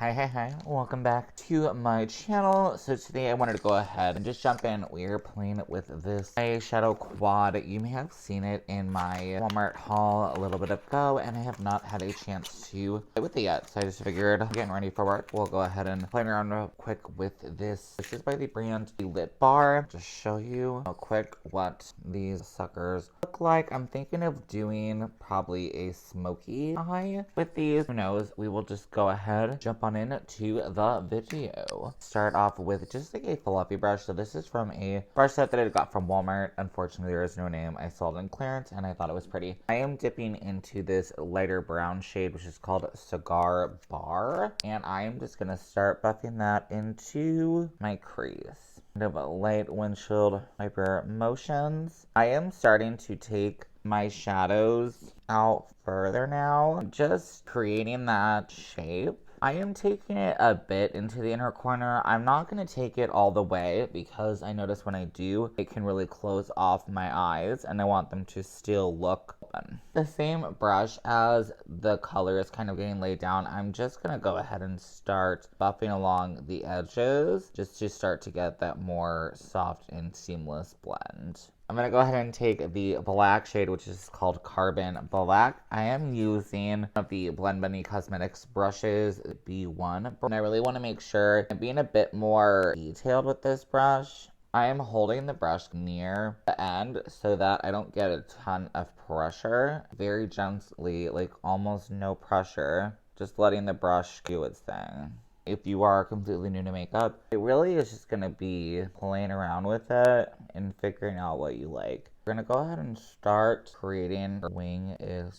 Hi, welcome back to my channel. So today I wanted to go ahead and just jump in. We're playing with this eyeshadow quad. You may have seen it in my Walmart haul a little bit ago, and I have not had a chance to play with it yet. So I just figured, getting ready for work, we'll go ahead and play around real quick with this. This is by the brand Lip Bar. Just show you real quick what these suckers look like. I'm thinking of doing probably a smoky eye with these. Who knows? We will just go ahead, jump on into the video. Start off with just like a fluffy brush. So this is from a brush set that I got from Walmart. Unfortunately, there is no name. I saw it in clearance and I thought it was pretty. I am dipping into this lighter brown shade, which is called Cigar Bar, and I am just gonna start buffing that into my crease. Kind of light windshield wiper motions. I am starting to take my shadows out further now, just creating that shape. I am taking it a bit into the inner corner. I'm not going to take it all the way because I notice when I do, it can really close off my eyes and I want them to still look open. The same brush as the color is kind of getting laid down, I'm just going to go ahead and start buffing along the edges just to start to get that more soft and seamless blend. I'm going to go ahead and take the black shade, which is called Carbon Black. I am using one of the Blend Bunny Cosmetics brushes, B1. And I really want to make sure I'm being a bit more detailed with this brush. I am holding the brush near the end so that I don't get a ton of pressure. Very gently, like almost no pressure. Just letting the brush do its thing. If you are completely new to makeup, it really is just going to be playing around with it and figuring out what you like. We're going to go ahead and start creating a wing-ish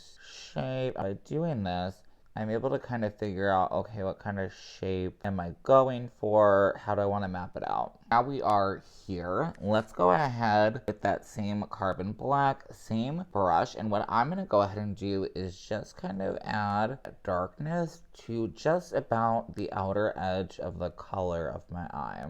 shape. By doing this, I'm able to kind of figure out, okay, what kind of shape am I going for? How do I want to map it out? Now we are here. Let's go ahead with that same Carbon Black, same brush. And what I'm going to go ahead and do is just kind of add darkness to just about the outer edge of the color of my eye.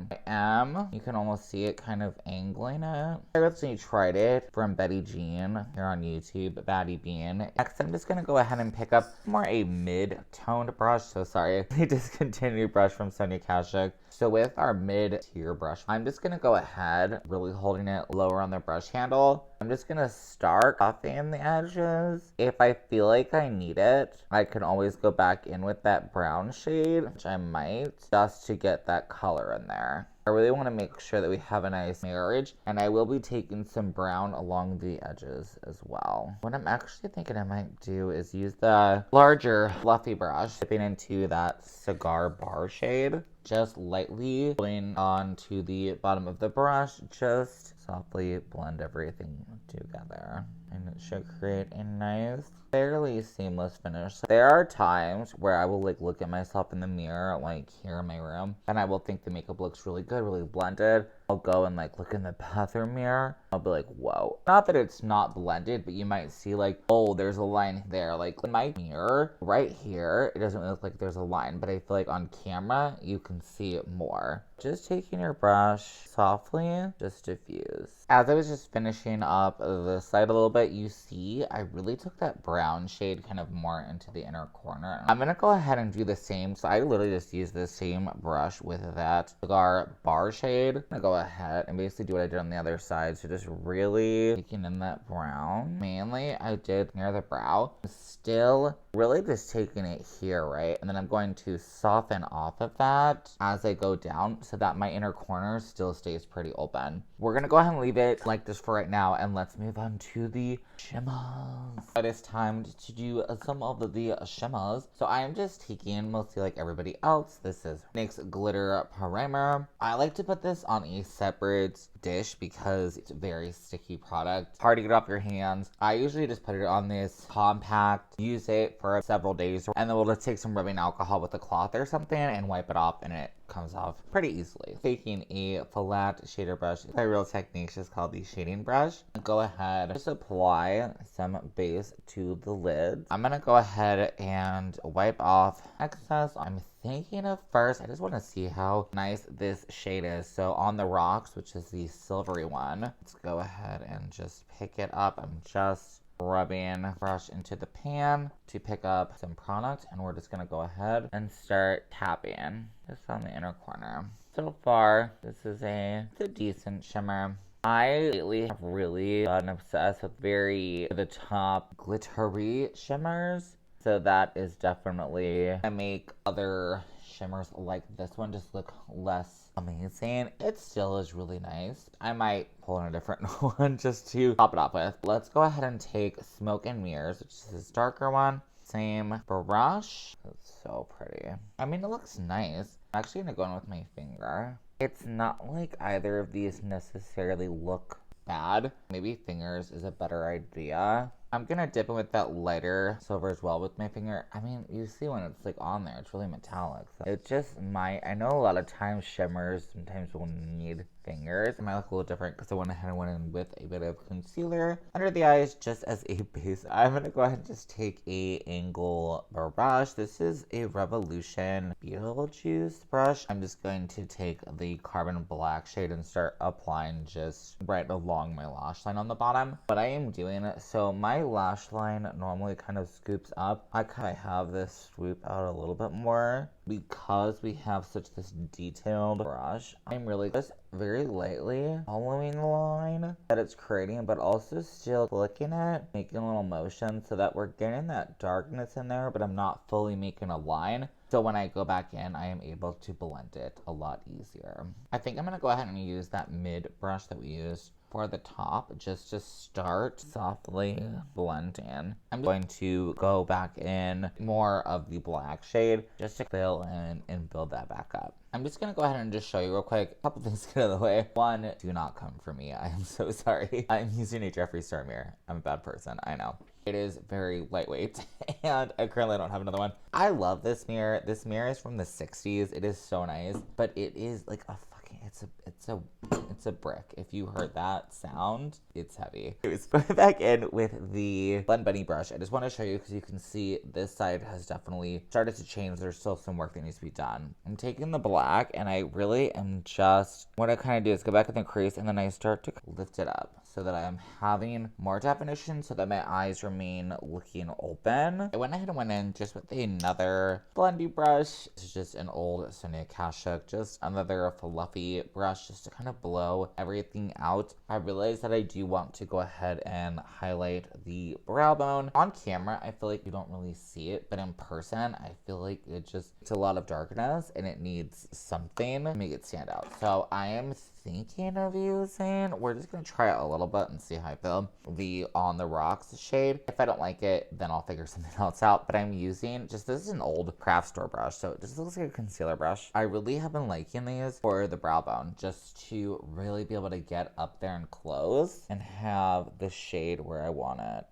You can almost see it kind of angling it. I recently tried it from Betty Jean here on YouTube, Batty Bean. Next, I'm just going to go ahead and pick up more a mid-toned brush. So sorry, the discontinued brush from Sonia Kashuk. So with our mid-tier brush, I'm just going to go ahead, really holding it lower on the brush handle. I'm just going to start buffing the edges. If I feel like I need it, I can always go back in with that brown shade, which I might, just to get that color in there. I really want to make sure that we have a nice marriage, and I will be taking some brown along the edges as well. What I'm actually thinking I might do is use the larger fluffy brush, dipping into that Cigar Bar shade, just lightly putting onto the bottom of the brush, just softly blend everything together. And it should create a nice, fairly seamless finish. There are times where I will like look at myself in the mirror, like here in my room, and I will think the makeup looks really good, really blended. I'll go and like look in the bathroom mirror. I'll be like, whoa. Not that it's not blended, but you might see like, oh, there's a line there. Like in my mirror, right here, it doesn't look like there's a line, but I feel like on camera, you can see it more. Just taking your brush softly, just diffuse. As I was just finishing up the side a little bit, you see I really took that brown shade kind of more into the inner corner. I'm gonna go ahead and do the same. So I literally just use the same brush with that Cigar Bar shade. I'm gonna go ahead and basically do what I did on the other side. So just really taking in that brown. Mainly I did near the brow. Still really just taking it here, right? And then I'm going to soften off of that as I go down so that my inner corner still stays pretty open. We're gonna go ahead and leave it like this for right now, and let's move on to the shimmers. It is time to do some of the shimmers. So I am just taking, mostly like everybody else, this is NYX Glitter Primer. I like to put this on a separate dish because it's a very sticky product. Hard to get off your hands. I usually just put it on this compact, use it for several days, and then we'll just take some rubbing alcohol with a cloth or something and wipe it off, and it comes off pretty easily. Taking a flat shader brush, my real technique is called the shading brush. Go ahead, just apply some base to the lid. I'm gonna go ahead and wipe off excess. I'm thinking of first, I just want to see how nice this shade is. So on the rocks, which is the silvery one, let's go ahead and just pick it up. I'm just rubbing brush into the pan to pick up some product, and we're just gonna go ahead and start tapping just on the inner corner. So far, this is it's a decent shimmer. I lately have really gotten obsessed with very the top glittery shimmers. So that is definitely, I make other shimmers like this one just look less amazing. It still is really nice. I might pull in a different one just to top it off with. Let's go ahead and take Smoke and Mirrors, which is this darker one. Same brush. It's so pretty. I mean, it looks nice. I'm actually gonna go in with my finger. It's not like either of these necessarily look bad. Maybe fingers is a better idea. I'm gonna dip in with that lighter silver as well with my finger. I mean, you see when it's like on there, it's really metallic. So it just might, I know a lot of times shimmers sometimes will need fingers. It might look a little different because I went ahead and went in with a bit of concealer under the eyes just as a base. I'm gonna go ahead and just take a angle brush. This is a Revolution Beetlejuice brush. I'm just going to take the Carbon Black shade and start applying just right along my lash line on the bottom. What I am doing, so my lash line normally kind of scoops up. I kind of have this swoop out a little bit more because we have such this detailed brush. I'm really just very lightly following the line that it's creating, but also still flicking it, making a little motion so that we're getting that darkness in there, but I'm not fully making a line. So when I go back in, I am able to blend it a lot easier. I think I'm gonna go ahead and use that mid brush that we used for the top just to start softly blending. I'm going to go back in more of the black shade just to fill in and build that back up. I'm just gonna go ahead and just show you real quick a couple things to get out of the way. One, do not come for me. I am so sorry. I'm using a Jeffree Star mirror. I'm a bad person, I know. It is very lightweight and I currently don't have another one. I love this mirror. This mirror is from the 60s. It is so nice, but it is like a fucking, it's a brick. If you heard that sound, it's heavy. Anyways, going back in with the Blend Bunny brush, I just want to show you because you can see this side has definitely started to change. There's still some work that needs to be done. I'm taking the black and I really am just, what I kind of do is go back in the crease and then I start to lift it up so that I am having more definition so that my eyes remain looking open. I went ahead and went in just with another blendy brush. This is just an old Sonia Kashuk, just another fluffy brush just to kind of blow everything out. I realized that I do want to go ahead and highlight the brow bone. On camera, I feel like you don't really see it, but in person, I feel like it's a lot of darkness and it needs something to make it stand out. So I am thinking of using, we're just gonna try it a little bit and see how I feel, the On the Rocks shade. If I don't like it, then I'll figure something else out. But I'm using this is an old craft store brush, so it just looks like a concealer brush. I really have been liking these for the brow bone, just to really be able to get up there and close and have the shade where I want it.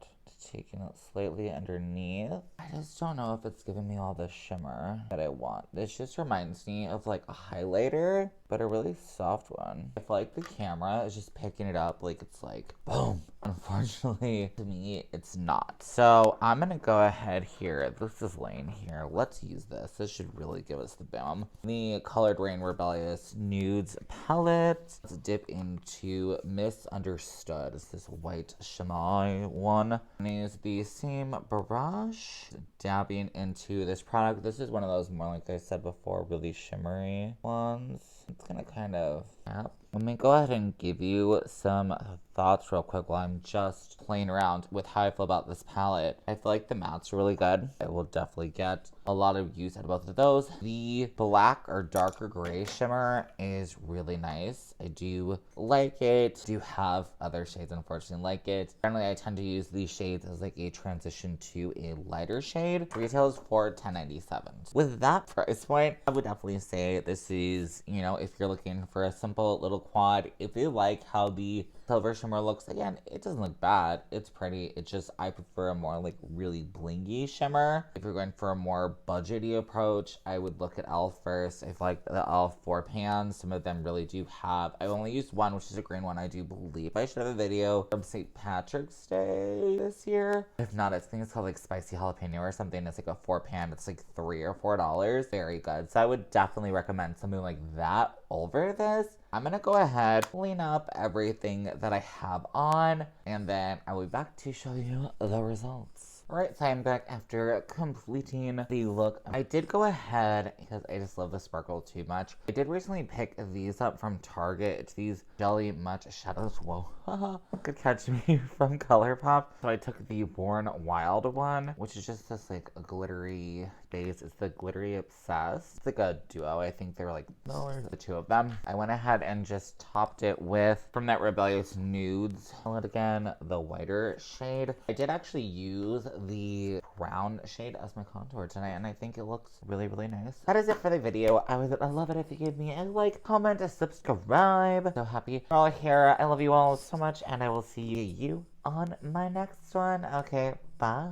Taking it slightly underneath. I just don't know if it's giving me all the shimmer that I want. This just reminds me of like a highlighter, but a really soft one. I feel like the camera is just picking it up like it's like boom. Unfortunately, to me, it's not. So I'm gonna go ahead here. This is laying here. Let's use this. This should really give us the boom. The Colored Rain Rebellious Nudes palette. Let's dip into Misunderstood. It's this white chamois one. And use the same brush, dabbing into this product. This is one of those more, like I said before, really shimmery ones. It's gonna kind of tap. Let me go ahead and give you some thoughts real quick while I'm just playing around with how I feel about this palette. I feel like the mattes are really good. I will definitely get a lot of use out of both of those. The black or darker gray shimmer is really nice. I do like it. I do have other shades, unfortunately, like it. Generally, I tend to use these shades as like a transition to a lighter shade. Retails for $10.97. With that price point, I would definitely say this is, you know, if you're looking for a simple little quad, if you like how the silver shimmer looks, again, it doesn't look bad. It's pretty. It's just, I prefer a more like really blingy shimmer. If you're going for a more budgety approach, I would look at E.L.F first. I feel like the E.L.F 4 pans, some of them really do have, I've only used one, which is a green one. I do believe I should have a video from St. Patrick's Day this year. If not, I think it's called like Spicy Jalapeno or something. It's like a 4 pan. It's like $3 or $4. Very good. So I would definitely recommend something like that over this, I'm gonna go ahead, clean up everything that I have on, and then I'll be back to show you the results. Alright, so I'm back after completing the look. I did go ahead, because I just love the sparkle too much. I did recently pick these up from Target. It's these Jelly Much Shadows. Whoa, could catch me from ColourPop. So I took the Born Wild one, which is just this like a glittery base. It's the Glittery Obsessed. It's like a duo. I think they're like similar, the two of them. I went ahead and just topped it with, from that Rebellious Nudes palette again, the whiter shade. I did actually use the brown shade as my contour tonight, and I think it looks really, really nice. That is it for the video. I would love it if you give me a like, comment, a subscribe. So happy you're all here. I love you all so much, and I will see you on my next one. Okay, bye.